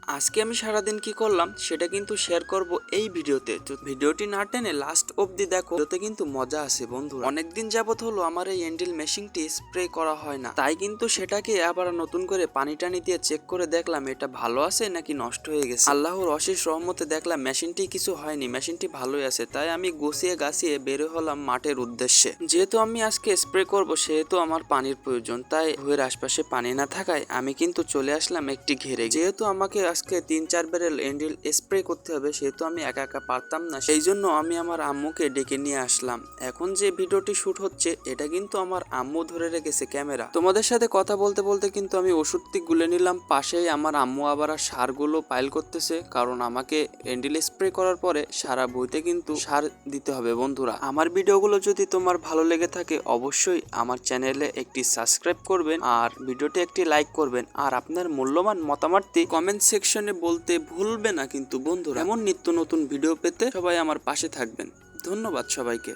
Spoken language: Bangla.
আজকে আমি সারাদিন কি করলাম সেটা কিন্তু শেয়ার করব এই ভিডিওতে। তো ভিডিওটি না টেনে লাস্ট অবধি দেখো, ভিডিওতে কিন্তু মজা আছে বন্ধু। অনেকদিন যাবত হলো আমার এই এন্ডেল মেশিনটি স্প্রে করা হয় না, তাই কিন্তু সেটাকে আবার নতুন করে পানি টানি দিয়ে চেক করে দেখলাম এটা ভালো আছে নাকি নষ্ট হয়ে গেছে। আল্লাহর অশেষ রহমতে দেখলাম মেশিনটি কিছু হয়নি, মেশিনটি ভালোই আছে। তাই আমি গুছিয়ে গাছিয়ে বের হলাম মাঠের উদ্দেশ্যে। যেহেতু আমি আজকে স্প্রে করব সেহেতু আমার পানির প্রয়োজন, তাই ঘরের আশপাশে পানি না থাকায় আমি কিন্তু চলে আসলাম একটি ঘেরে। যেহেতু আমাকে আজকে 3-4 ব্যারেল এন্ডেল স্প্রে করতে হবে, সেহেতু আমি একা একা পারতাম না, সেই জন্য আমি আমার আম্মুকে ডেকে নিয়ে আসলাম। এখন যে ভিডিওটি শুট হচ্ছে এটা কিন্তু আমার আম্মু ধরে রেখেছে ক্যামেরা। তোমাদের সাথে কথা বলতে বলতে কিন্তু আমি ওষুধটি গুলে নিলাম। পাশেই আমার আম্মু আবার সারগুলো পাইল করতেছে, কারণ আমাকে এন্ডেল স্প্রে করার পরে সারা বইতে কিন্তু সার দিতে হবে। বন্ধুরা, আমার ভিডিওগুলো যদি তোমার ভালো লেগে থাকে অবশ্যই আমার চ্যানেলে একটি সাবস্ক্রাইব করবেন আর ভিডিওটি একটি লাইক করবেন, আর আপনার মূল্যবান মতামতটি কমেন্ট সেকশনে বলতে ভুলবে না কিন্তু বন্ধুরা। এমন নিত্য নতুন ভিডিও পেতে সবাই আমার পাশে থাকবেন। ধন্যবাদ সবাইকে।